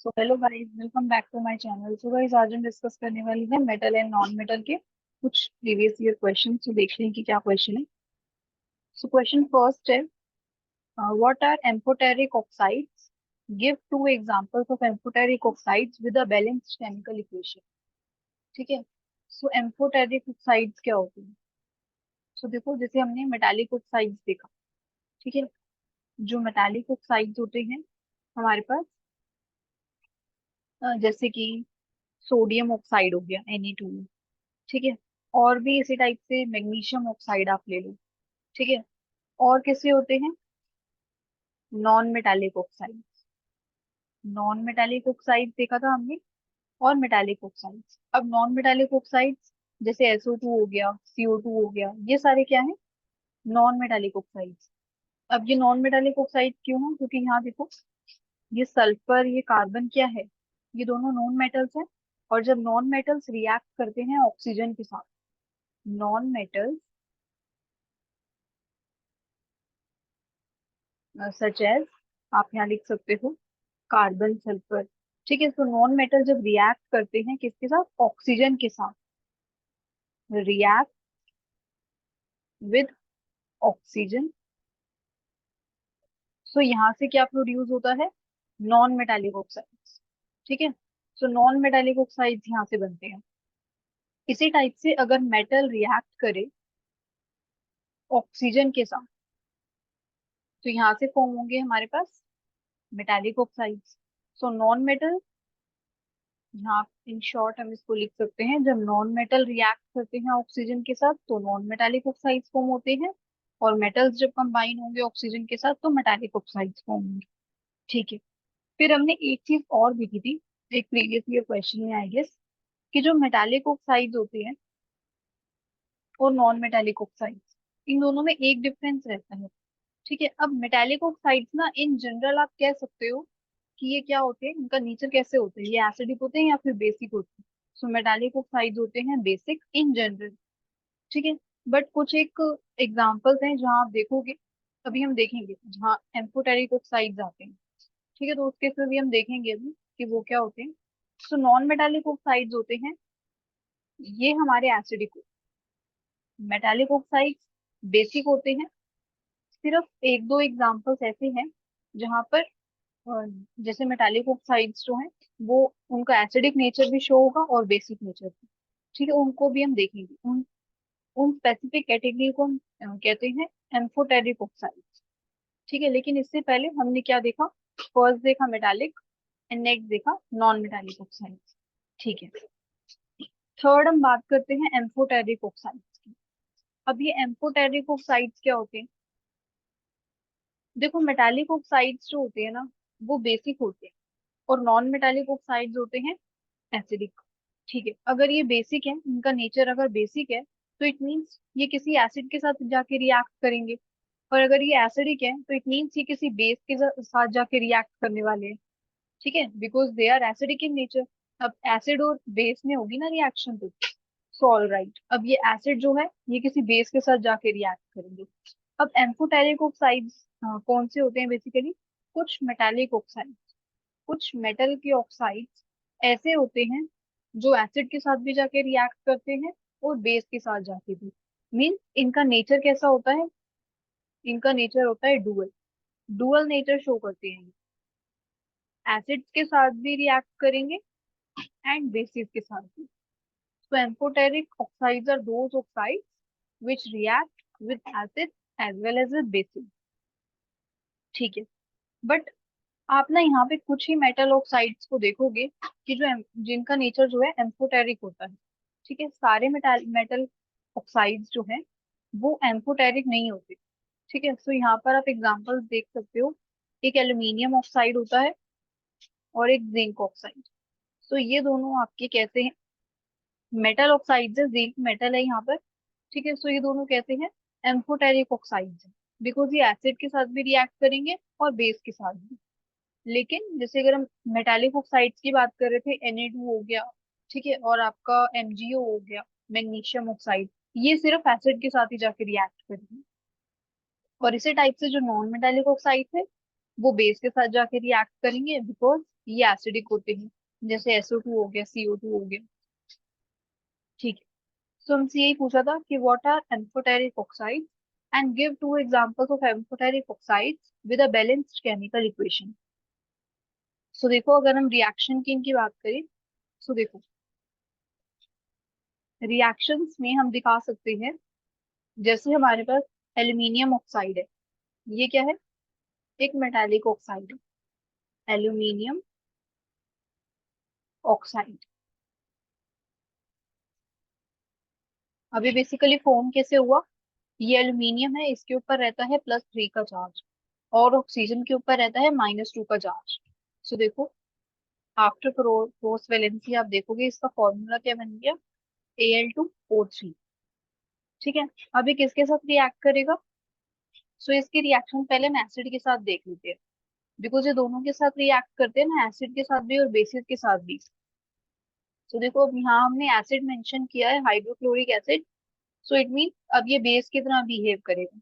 So hello guys, welcome back to my channel. So guys, आज हम discuss करने वाले हैं मेटल एंड नॉन मेटल के कुछ प्रीवियस ईयर क्वेश्चन। तो देख लें कि क्या क्वेश्चन है। सो क्वेश्चन फर्स्ट है, what are amphoteric oxides? Give two examples of amphoteric oxides with a balanced chemical equation. ठीक है। सो एम्फोटेरिक ऑक्साइड्स क्या होती है? सो देखो, जैसे हमने मेटालिक ऑक्साइड्स देखा। ठीक है। जो मेटालिक ऑक्साइड्स होते हैं हमारे पास, जैसे कि सोडियम ऑक्साइड हो गया Na2। ठीक है। और भी इसी टाइप से मैग्नीशियम ऑक्साइड आप ले लो। ठीक है। और कैसे होते हैं? Non metallic oxide. Non metallic oxide देखा था हमने, और मेटालिक ऑक्साइड्स। अब नॉन मेटालिक ऑक्साइड्स जैसे SO2 हो गया, CO2 हो गया, ये सारे क्या है? Non metallic oxides. अब ये नॉन मेटालिक ऑक्साइड क्यों है? क्योंकि यहाँ देखो, ये सल्फर, ये कार्बन क्या है? ये दोनों नॉन मेटल्स हैं। और जब नॉन मेटल्स रिएक्ट करते हैं ऑक्सीजन के साथ, नॉन मेटल्स सच एज, आप यहाँ लिख सकते हो कार्बन, सल्फर। ठीक है। तो नॉन मेटल जब रिएक्ट करते हैं किसके साथ? ऑक्सीजन के साथ। React with oxygen. सो यहाँ से क्या प्रोड्यूस होता है? Non metallic oxides. ठीक है। सो नॉन मेटालिक ऑक्साइड्स यहाँ से बनते हैं। इसी टाइप से अगर मेटल रिएक्ट करे ऑक्सीजन के साथ, तो यहाँ से फॉर्म होंगे हमारे पास metallic oxides. So non metal, यहाँ इन शॉर्ट हम इसको लिख सकते हैं, जब नॉन मेटल रिएक्ट करते हैं ऑक्सीजन के साथ तो नॉन मेटालिक ऑक्साइड्स फॉर्म होते हैं। और मेटल्स जब कंबाइन होंगे ऑक्सीजन के साथ तो मेटालिक ऑक्साइड्स फॉर्म होंगे। ठीक है। फिर हमने एक चीज और भी की थी एक प्रीवियस ईयर क्वेश्चन में, आई गेस, कि जो मेटालिक ऑक्साइड्स होते हैं और नॉन मेटालिक ऑक्साइड्स, इन दोनों में एक डिफरेंस रहता है। ठीक है। अब मेटालिक ऑक्साइड्स ना, इन जनरल आप कह सकते हो कि ये क्या होते हैं, इनका नेचर कैसे होता है, ये एसिडिक होते हैं या फिर बेसिक होते हैं। सो मेटालिक ऑक्साइड्स होते हैं बेसिक इन जनरल। ठीक है। बट कुछ एक एग्जांपल्स हैं जहाँ आप देखोगे, अभी हम देखेंगे जहाँ एम्फोटेरिक ऑक्साइड्स आते हैं। ठीक है। तो उसके फिर भी हम देखेंगे अभी कि वो क्या होते हैं। सो नॉन मेटालिक ऑक्साइड्स होते हैं, ये हमारे एसिडिक। मेटालिक ऑक्साइड्स बेसिक होते हैं। सिर्फ एक दो एग्जांपल्स ऐसे हैं जहाँ पर जैसे मेटालिक ऑक्साइड्स जो हैं, वो उनका एसिडिक नेचर भी शो होगा और बेसिक नेचर भी। ठीक है। उनको भी हम देखेंगे। उन उन स्पेसिफिक कैटेगरी को हम कहते हैं एम्फोटेरिक ऑक्साइड्स। ठीक है। लेकिन इससे पहले हमने क्या देखा? फर्स्ट देखा मेटालिक, एंड नेक्स्ट देखा नॉन मेटालिक ऑक्साइड्स। ठीक है। थर्ड हम बात करते हैं एम्फोटेरिक ऑक्साइड्स की। अब ये एम्फोटेरिक ऑक्साइड्स क्या होते हैं? देखो, मेटालिक ऑक्साइड्स जो होते हैं ना, वो बेसिक होते हैं, और नॉन मेटालिक ऑक्साइड्स होते हैं एसिडिक। ठीक है। अगर ये बेसिक है, इनका नेचर अगर बेसिक है, तो इट मीन्स ये किसी एसिड के साथ जाके रिएक्ट करेंगे। और अगर ये एसिडिक है तो इट मीन्स ये किसी बेस के साथ जाके रिएक्ट करने वाले हैं। ठीक है। Because they are acidic in nature. अब एसिड और बेस में होगी ना रिएक्शन, तो सो ऑल राइट, अब ये एसिड जो है ये किसी बेस के साथ जाके रिएक्ट करेंगे। अब एम्फोटेरिक ऑक्साइड्स कौन से होते हैं? बेसिकली कुछ मेटालिक ऑक्साइड्स, कुछ मेटल के ऑक्साइड्स ऐसे होते हैं जो एसिड के साथ भी जाके रिएक्ट करते हैं और बेस के साथ जाके भी। मीन्स इनका नेचर कैसा होता है? इनका नेचर होता है डुअल। डुअल नेचर शो करते हैं। एसिड्स के साथ भी रिएक्ट करेंगे एंड बेसिस के साथ भी। So amphoteric oxides are those oxides which react with acids as well as with bases. ठीक है। बट आप ना यहाँ पे कुछ ही मेटल ऑक्साइड्स को देखोगे कि जो जिनका नेचर जो है एम्फोटेरिक होता है। ठीक है। सारे मेटल मेटल ऑक्साइड्स जो है वो एम्फोटेरिक नहीं होते। ठीक है। सो यहाँ पर आप एग्जांपल्स देख सकते हो, एक एल्यूमिनियम ऑक्साइड होता है और एक जिंक ऑक्साइड। सो ये दोनों आपके कैसे हैं? मेटल ऑक्साइड्स है, जिंक मेटल है यहाँ पर। ठीक है। सो ये दोनों कैसे हैं? एम्फोटेरिक ऑक्साइड्स हैं, बिकॉज ये एसिड के साथ भी रिएक्ट करेंगे और बेस के साथ भी। लेकिन जैसे अगर हम मेटालिक ऑक्साइड्स की बात कर रहे थे, Na2 हो गया, ठीक है, और आपका MgO हो गया, मैग्नीशियम ऑक्साइड, ये सिर्फ एसिड के साथ ही जाके रिएक्ट करेंगे। और इसी टाइप से जो नॉन मेटालिक ऑक्साइड है वो बेस के साथ जाके रिएक्ट करेंगे, बिकॉज ये एसिडिक होते हैं, जैसे SO2 हो गया, CO2 हो गया। ठीक है। सो हमसे यही पूछा था कि what are amphoteric oxide and give two examples of amphoteric oxides with a balanced chemical equation. So देखो, अगर हम रिएक्शन की इनकी बात करें, सो देखो रिएक्शंस में हम दिखा सकते हैं, जैसे हमारे पास एल्यूमिनियम ऑक्साइड है, ये क्या है, एक मेटालिक ऑक्साइड है, एल्यूमिनियम ऑक्साइड। अभी बेसिकली फॉर्म कैसे हुआ, ये एल्यूमिनियम है, इसके ऊपर रहता है +3 का चार्ज, और ऑक्सीजन के ऊपर रहता है -2 का चार्ज। सो देखो, आफ्टर क्रॉस वैलेंसी आप देखोगे इसका फॉर्मूला क्या बन गया, Al2O3। ठीक है। अभी किसके साथ रिएक्ट करेगा, सो इसकी रिएक्शन पहले हम एसिड के साथ देख लेते हैं, बिकॉज ये दोनों के साथ रिएक्ट करते हैं ना, एसिड के साथ भी और बेसिस के साथ भी। सो देखो, अब यहाँ हमने एसिड मेंशन किया है, hydrochloric acid. So it mean अब ये बेस की तरह बिहेव करेगा।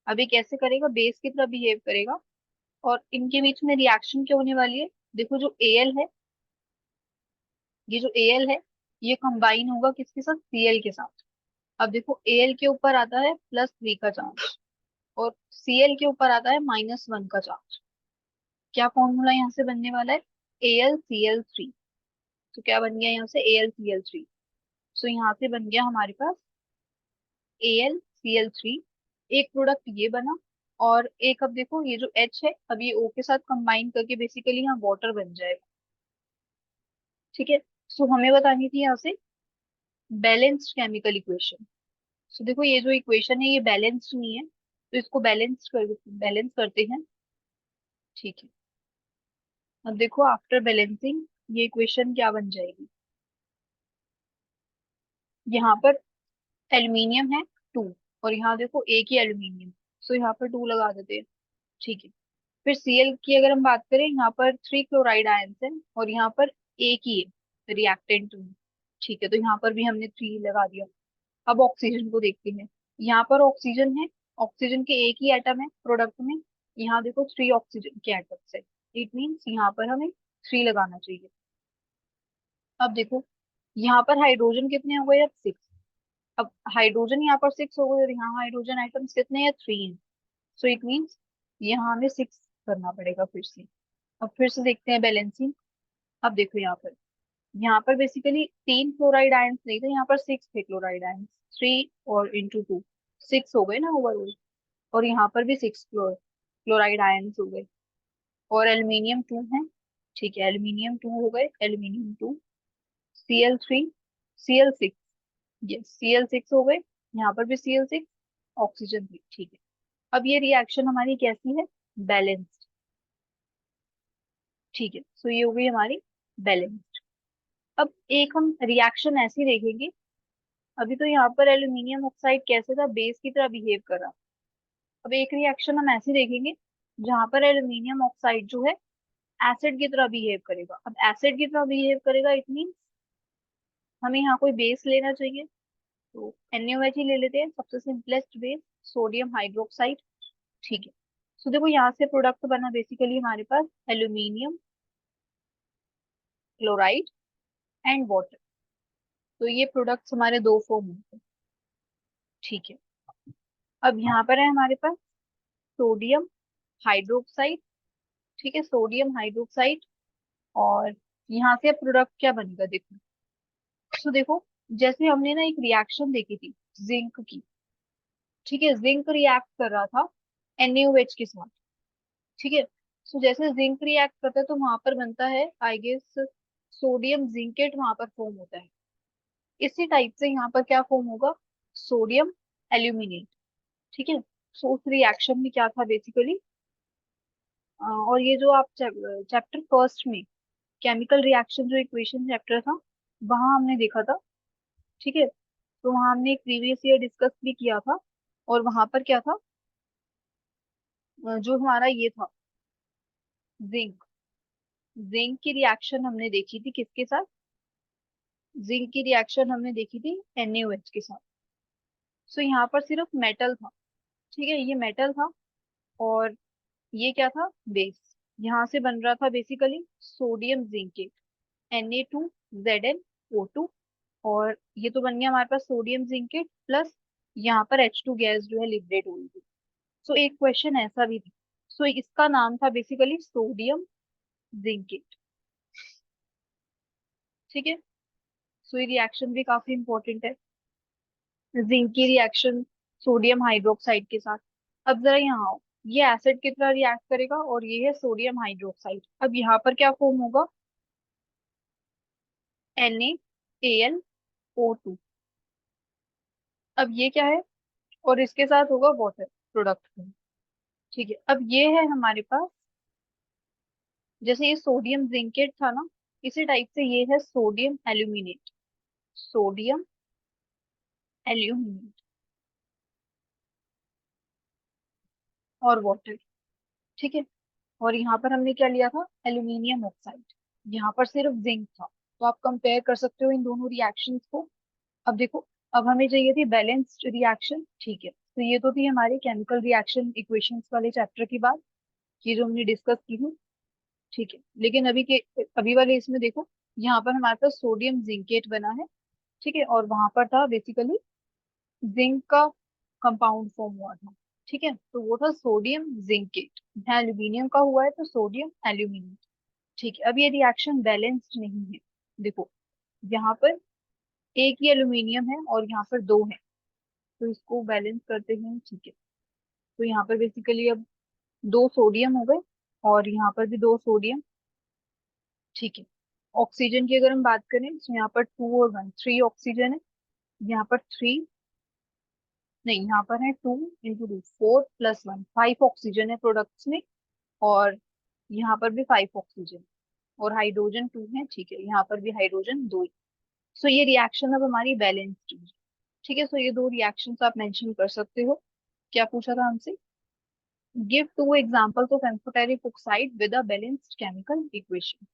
अभी कैसे करेगा, बेस की तरह बिहेव करेगा। और इनके बीच में रिएक्शन क्या होने वाली है, देखो जो Al है, ये जो Al है, ये कंबाइन होगा किसके साथ, Cl के साथ। अब देखो Al के ऊपर आता है +3 का चार्ज, और Cl के ऊपर आता है -1 का चार्ज। क्या फॉर्मूला यहाँ से बनने वाला है, AlCl3। तो क्या बन गया यहाँ से, AlCl3। सो यहाँ से बन गया हमारे पास AlCl3। एक प्रोडक्ट ये बना, और एक अब देखो ये जो H है, अब ये O के साथ कंबाइन करके बेसिकली यहाँ वाटर बन जाएगा। ठीक है। सो हमें बतानी थी यहाँ से बैलेंस्ड केमिकल इक्वेशन। सो देखो, ये जो इक्वेशन है ये बैलेंस्ड नहीं है, तो इसको बैलेंस करते हैं। ठीक है। अब देखो, आफ्टर बैलेंसिंग ये इक्वेशन क्या बन जाएगी, यहाँ पर एल्यूमिनियम है 2, और यहाँ देखो एक ही एल्यूमिनियम, सो यहाँ पर 2 लगा देते हैं। ठीक है। फिर Cl की अगर हम बात करें, यहाँ पर 3 क्लोराइड आयंस है, और यहाँ पर एक ही है रिएक्टेंट में। ठीक है, तो यहाँ पर भी हमने 3 लगा दिया। अब ऑक्सीजन को देखते हैं, यहाँ पर ऑक्सीजन है, ऑक्सीजन के एक ही एटम है प्रोडक्ट में, यहाँ देखो 3 ऑक्सीजन के एटम्स है। इट मीन्स यहाँ पर हमें 3 लगाना चाहिए। अब देखो, यहाँ पर हाइड्रोजन कितने हो गए, अब 6। अब हाइड्रोजन यहाँ पर 6 हो गए, और यहाँ हाइड्रोजन आइटम्स कितने हैं, 3 हैं। सो इट मीन्स यहाँ हमें 6 करना पड़ेगा फिर से। अब फिर से देखते हैं बैलेंसिंग। अब देखो, यहाँ पर बेसिकली 3 क्लोराइड आयंस नहीं थे, यहाँ पर 6 थे क्लोराइड आयंस। 3 और इंटू 2, 6 हो गए ना ओवरऑल। और यहाँ पर भी 6 क्लोराइड आयंस हो गए, और एल्यूमिनियम 2 है। ठीक है, एल्यूमिनियम 2 हो गए, aluminium 2। Cl3, Cl6, yes Cl6 हो गए, यहाँ पर भी Cl6, ऑक्सीजन भी। ठीक है। अब ये रिएक्शन हमारी कैसी है, बैलेंस्ड। ठीक है, सो ये हो गई हमारी बैलेंस्ड। अब एक हम रिएक्शन ऐसी देखेंगे, अभी तो यहाँ पर एल्यूमिनियम ऑक्साइड कैसे था, बेस की तरह बिहेव कर रहा। अब एक रिएक्शन हम ऐसी देखेंगे, जहां पर एल्यूमिनियम ऑक्साइड जो है एसिड की तरह बिहेव करेगा। अब एसिड की तरह बिहेव करेगा, इट मीन हमें यहाँ कोई बेस लेना चाहिए, तो NaOH ही ले लेते हैं, सबसे सिंपलेस्ट बेस, सोडियम हाइड्रोक्साइड। ठीक है। सो देखो, यहाँ से प्रोडक्ट बना बेसिकली हमारे पास एल्यूमिनियम क्लोराइड एंड वाटर। तो ये प्रोडक्ट्स हमारे दो फॉर्म होते हैं। ठीक है। अब यहाँ पर है हमारे पास सोडियम हाइड्रोक्साइड। ठीक है, सोडियम हाइड्रोक्साइड। और यहाँ से प्रोडक्ट क्या बनेगा, देखो। तो देखो, जैसे हमने ना एक रिएक्शन देखी थी जिंक की। ठीक है, जिंक रिएक्ट कर रहा था NaOH के साथ। ठीक है। सो जैसे जिंक रिएक्ट करता है, तो वहां पर बनता है आई गेस सोडियम जिंकेट, वहां पर फॉर्म होता है। इसी टाइप से यहाँ पर क्या फॉर्म होगा, सोडियम एल्यूमिनेट। ठीक है। सो उस रिएक्शन में क्या था बेसिकली, और ये जो आप चैप्टर फर्स्ट में केमिकल रिएक्शन जो इक्वेशन चैप्टर था, वहां हमने देखा था। ठीक है। तो वहां हमने एक प्रीवियस ईयर डिस्कस भी किया था, और वहां पर क्या था, जो हमारा ये था जिंक, जिंक की रिएक्शन हमने देखी थी किसके साथ, जिंक की रिएक्शन हमने देखी थी NaOH के साथ। सो यहाँ पर सिर्फ मेटल था। ठीक है, ये मेटल था, और ये क्या था, बेस। यहाँ से बन रहा था basically sodium zincate, Na2Zn O2। और ये तो बन गया हमारे पास सोडियम जिंकेट प्लस यहाँ पर H2 गैस जो है लिबरेट हुई थी। सो एक क्वेश्चन ऐसा भी था। सो इसका नाम था बेसिकली सोडियम जिंकेट। ठीक है। सो ये रिएक्शन भी काफी इंपॉर्टेंट है, जिंक की रिएक्शन सोडियम हाइड्रोक्साइड के साथ। अब जरा यहाँ आओ, ये एसिड की तरह रिएक्ट करेगा और ये है सोडियम हाइड्रोक्साइड। अब यहाँ पर क्या फॉर्म होगा, NaAlO2। अब ये क्या है, और इसके साथ होगा वाटर प्रोडक्ट। ठीक है। अब ये है हमारे पास, जैसे ये सोडियम जिंकेट था ना, इसी टाइप से ये है सोडियम एल्यूमिनेट। सोडियम एल्यूमिनेट और वाटर। ठीक है। और यहाँ पर हमने क्या लिया था, एल्यूमिनियम ऑक्साइड। यहाँ पर सिर्फ जिंक था। तो आप कंपेयर कर सकते हो इन दोनों रिएक्शंस को। अब देखो, अब हमें चाहिए थी बैलेंस्ड रिएक्शन। ठीक है, तो ये तो थी हमारी केमिकल रिएक्शन इक्वेशंस वाले चैप्टर की बात, ये जो हमने डिस्कस की थी। ठीक है, लेकिन अभी वाले इसमें देखो, यहाँ पर हमारे पास सोडियम जिंकेट बना है। ठीक है, और वहां पर था बेसिकली जिंक का कंपाउंड फॉर्म हुआ था। ठीक है, तो वो था सोडियम जिंकेट। यहाँ एल्यूमिनियम का हुआ है तो सोडियम एल्यूमिनेट। ठीक है, अब ये रिएक्शन बैलेंस्ड नहीं है। देखो, यहाँ पर एक ही एल्यूमिनियम है और यहाँ पर दो है, तो इसको बैलेंस करते हैं। ठीक है, तो यहाँ पर बेसिकली अब दो सोडियम हो गए और यहाँ पर भी दो सोडियम। ठीक है, ऑक्सीजन की अगर हम बात करें तो यहाँ पर 2 और 1 3 ऑक्सीजन है। यहाँ पर 3 नहीं, यहाँ पर है 2 × 2 4 + 1 5 ऑक्सीजन है प्रोडक्ट्स में। और यहाँ पर भी 5 ऑक्सीजन और हाइड्रोजन 2 है। ठीक है, यहाँ पर भी हाइड्रोजन 2 ही। सो ये रिएक्शन अब हमारी बैलेंस्ड है। ठीक है, सो ये दो रिएक्शंस आप मेंशन कर सकते हो। क्या पूछा था हमसे, give 2 examples of amphoteric oxide with a balanced chemical equation.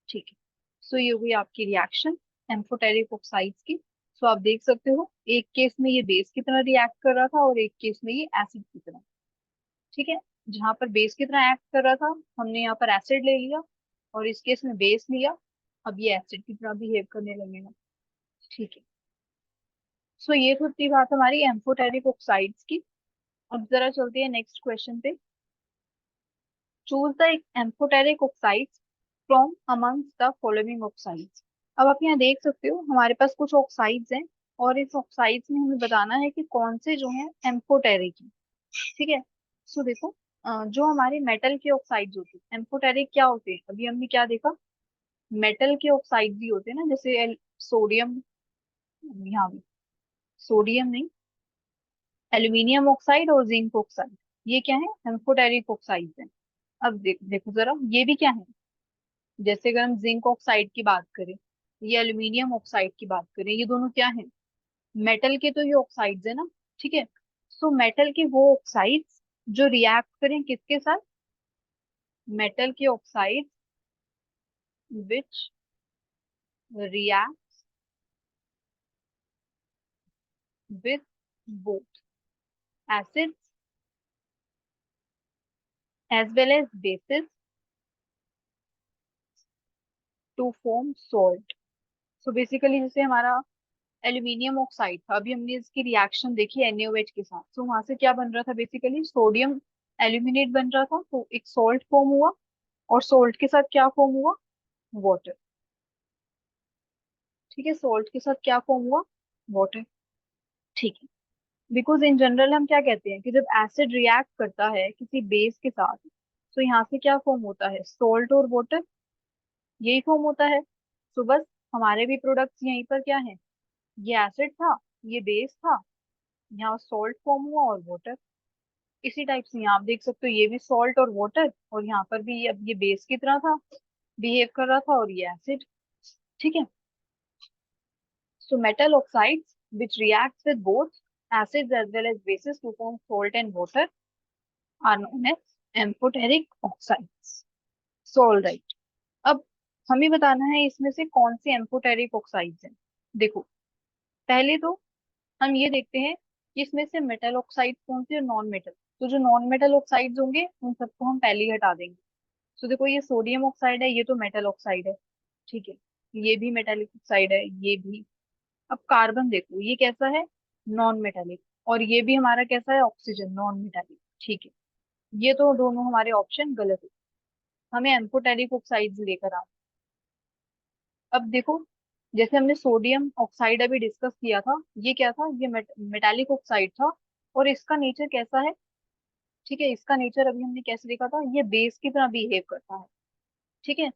ठीक है, सो ये हुई आपकी रिएक्शन एम्फोटेरिक ऑक्साइड्स की। सो आप देख सकते हो, एक केस में ये बेस की तरह रिएक्ट कर रहा था और एक केस में ये एसिड की तरह। ठीक है, जहां पर बेस की तरह एक्ट कर रहा था हमने यहाँ पर एसिड ले लिया, और इस केस में बेस लिया, अब ये एसिड की तरह बिहेव करने लगेगा। ठीक है, सो ये तो थी बात हमारी एम्फोटेरिक ऑक्साइड्स की। अब जरा चलते हैं नेक्स्ट क्वेश्चन पे। Choose the amphoteric oxides from amongst the following oxides. अब आप यहाँ देख सकते हो हमारे पास कुछ ऑक्साइड्स हैं, और इस ऑक्साइड्स में हमें बताना है कि कौन से जो है एम्फोटेरिक है। ठीक है, सो देखो, जो हमारे मेटल के ऑक्साइड्स होते हैं एम्फोटेरिक क्या होते हैं, अभी हमने क्या देखा, मेटल के ऑक्साइड भी होते हैं ना, जैसे सोडियम, यहाँ भी सोडियम नहीं, एल्यूमिनियम ऑक्साइड और जिंक ऑक्साइड, ये क्या है, एम्फोटेरिक ऑक्साइड है। अब देखो जरा, ये भी क्या है, जैसे अगर हम जिंक ऑक्साइड की बात करें, ये एल्यूमिनियम ऑक्साइड की बात करें, ये दोनों क्या है, मेटल के तो ये ऑक्साइड्स है ना। ठीक है, सो मेटल के वो ऑक्साइड्स जो रिएक्ट करें किसके साथ, मेटल के oxide which react with both acids as well as bases to form salt। So basically जैसे हमारा एल्यूमिनियम ऑक्साइड था, अभी हमने इसकी रिएक्शन देखी NaOH के साथ, सो वहां से क्या बन रहा था, बेसिकली सोडियम एल्यूमिनेट बन रहा था, तो एक सॉल्ट फॉर्म हुआ, और सॉल्ट के साथ क्या फॉर्म हुआ, वाटर। ठीक है, सॉल्ट के साथ क्या फॉर्म हुआ, वाटर। ठीक है, बिकॉज इन जनरल हम क्या कहते हैं कि जब एसिड रिएक्ट करता है किसी बेस के साथ, तो यहाँ से क्या फॉर्म होता है, सॉल्ट और वाटर, यही फॉर्म होता है। तो बस हमारे भी प्रोडक्ट्स यहीं पर क्या है, ये एसिड था, ये बेस था, यहाँ सॉल्ट फॉर्म हुआ और वाटर। इसी टाइप से यहाँ आप देख सकते हो, ये भी सॉल्ट और वाटर, और यहाँ पर भी अब ये बेस की तरह था, बिहेव कर रहा था, और ये एसिड। ठीक है, so metal oxides which reacts with both acids as well as bases to form salt and water are known as amphoteric oxides। So all right, अब हमें बताना है इसमें से कौन से एम्फोटेरिक ऑक्साइड्स हैं। देखो, पहले तो हम ये देखते हैं कि इसमें से मेटल ऑक्साइड कौन से और नॉन मेटल। तो जो नॉन मेटल ऑक्साइड्स होंगे उन सबको हम पहले ही हटा देंगे। सो देखो ये सोडियम ऑक्साइड है, ये तो मेटल ऑक्साइड है, ठीक है। ये भी मेटेलिक ऑक्साइड है, ये भी। अब कार्बन देखो ये कैसा है, नॉन मेटेलिक। और ये भी हमारा कैसा है, ऑक्सीजन, नॉन मेटेलिक, ठीक है। ये तो दोनों हमारे ऑप्शन गलत है, हमें एम्फोटेरिक ऑक्साइड्स लेकर आ। अब देखो, जैसे हमने सोडियम ऑक्साइड अभी डिस्कस किया था, ये क्या था, ये मेटालिक ऑक्साइड था। और इसका नेचर कैसा है, ठीक है, इसका नेचर अभी हमने कैसे देखा था, ये बेस की तरह बिहेव करता है, ठीक है।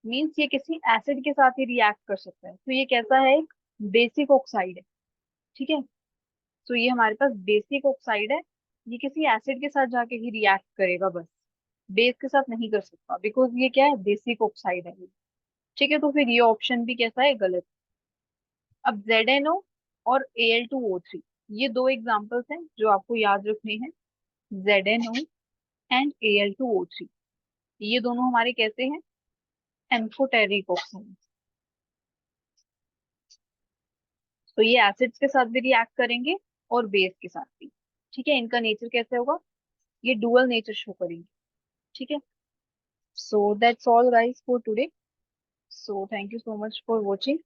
मीन्स ये किसी एसिड के साथ ही रिएक्ट कर सकता है, तो ये कैसा है, एक बेसिक ऑक्साइड है, ठीक है। तो ये हमारे पास बेसिक ऑक्साइड है, ये किसी एसिड के साथ जाके ही रिएक्ट करेगा बस, बेस के साथ नहीं कर सकता, बिकॉज ये क्या है, बेसिक ऑक्साइड है, ठीक है। तो फिर ये ऑप्शन भी कैसा है, गलत। अब ZnO और Al2O3, ये दो एग्जांपल्स हैं जो आपको याद रखने हैं, ZnO एंड Al2O3, ये दोनों हमारे कैसे हैं, एम्फोटेरिक ऑक्साइड। तो ये एसिड्स के साथ भी रिएक्ट करेंगे और बेस के साथ भी, ठीक है। इनका नेचर कैसे होगा, ये डुअल नेचर शो करेंगे, ठीक है। So that's all guys for today. So thank you so much for watching.